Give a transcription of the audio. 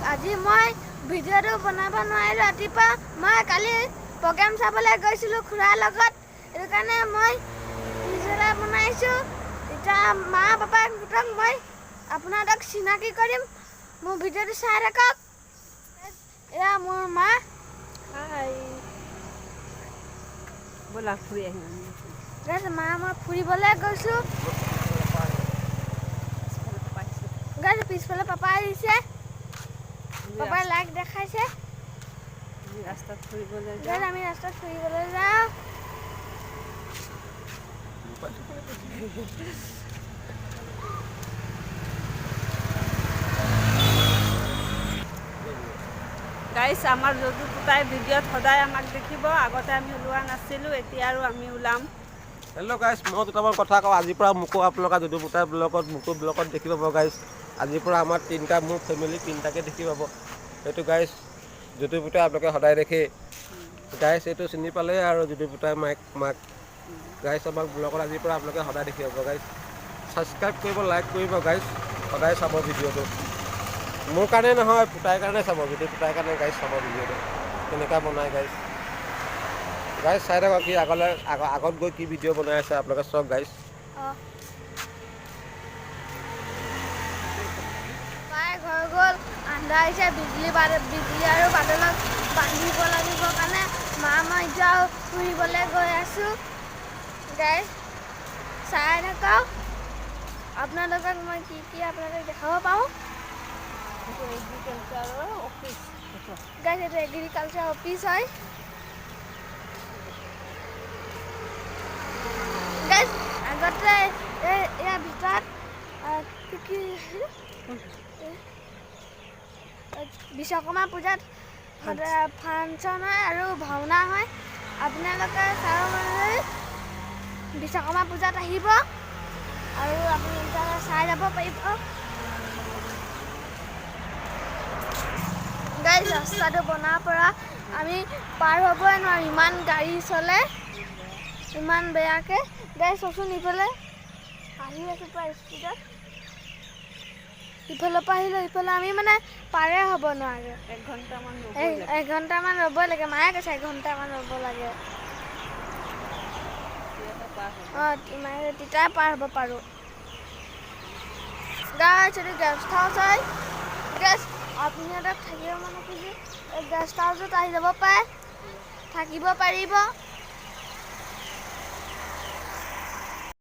আজি মই ভিডিঅ'টো বনাব নোৱাৰিলোঁ ৰাতিপুৱা মই কালি প্ৰগ্ৰাম চাবলৈ গৈছিলোঁ খুৰাৰ লগত সেইটো কাৰণে মই ভিডিঅ' এটা বনাইছোঁ এতিয়া মা পাপাহঁতক মই আপোনালোকক চিনাকি কৰিম মোৰ ভিডিঅ'টো চাই থাকক এয়া মোৰ মা হাই ব'লা ফুৰি আহিম মা মই ফুৰিবলৈ গৈছোঁ পিছফালে পাপা আহিছে পাপাই লাইক দেখাইছে ৰাস্তাত ফুৰিবলৈ আমি ৰাস্তাত ফুৰিবলৈ যাওঁ গাইছ আমাৰ যদু পুতাই ভিডিঅ'ত সদায় আমাক দেখিব আগতে আমি ওলোৱা নাছিলোঁ এতিয়া আৰু আমি ওলাম হেল্ল' গাইছ মই দুটামান কথা কওঁ আজিৰ পৰা মোকো আপোনালোকে যদু পুতাই ব্লগত দেখি পাব গাইছ আজিৰ পৰা আমাৰ মোৰ ফেমিলি তিনিটাকে দেখি পাব সেইটো গাইছ যদু পুতাই আপোনালোকে সদায় দেখে গাইছ এইটো চিনি পালেই আৰু যদু পুতাই মাক গাইছ আমাক ব্লগত আজিৰ পৰা আপোনালোকে সদায় দেখি পাব গাইছ ছাবস্ক্ৰাইব কৰিব লাইক কৰিব গাইছ সদায় চাব ভিডিঅ'টো মোৰ কাৰণে নহয় পুতাইৰ কাৰণে চাব যদু পুতাইৰ কাৰণে গাইছ চাব ভিডিঅ'টো কেনেকুৱা বনাই গাইছ চাই থাকক কি আগত গৈ কি ভিডিঅ' বনাই আছে আপোনালোকে চাওক গাইছ ঘৰ গ'ল আন্ধা আহিছে বিজুলী আৰু বাদলত বান্ধিব লাগিব কাৰণে মই এতিয়াও ফুৰিবলৈ গৈ আছোঁ গাইছ চাই থাকক আপোনালোকক মই কি আপোনালোকক দেখাব পাৰোঁ এগ্ৰিকালচাৰৰ অফিচ গাইছ এইটো এগ্ৰিকালচাৰ অফিচ হয় গাইছ আগতে ইয়াৰ ভিতৰত বিশ্বকৰ্মা পূজাত ফাংচন হয় আৰু ভাওনা হয় আপোনালোকে বিশ্বকৰ্মা পূজাত আহিব আৰু আপোনালোকে চাই যাব পাৰিব গাইছ ৰাস্তাটো বনাৰ পৰা আমি পাৰ হ'বই নোৱাৰোঁ ইমান গাড়ী চলে ইমান বেয়াকৈ গাইছ চচোন ইফালে আহি আছোঁ প্ৰায় স্পীডত ইফালৰ পৰা আহিলোঁ ইফালে আমি মানে পাৰে হ'ব নোৱাৰে এঘণ্টামান ৰ'ব লাগে মায়ে কৈছে এঘণ্টামান ৰ'ব লাগে মায়ে তেতিয়াই পাৰ হ'ব পাৰোঁ গাইছ এইটো গেষ্ট হাউচ হয় গাইছ আপুনি তাত থাকিব মানে খুজি গেষ্ট হাউচত আহি যাব পাৰে থাকিব পাৰিব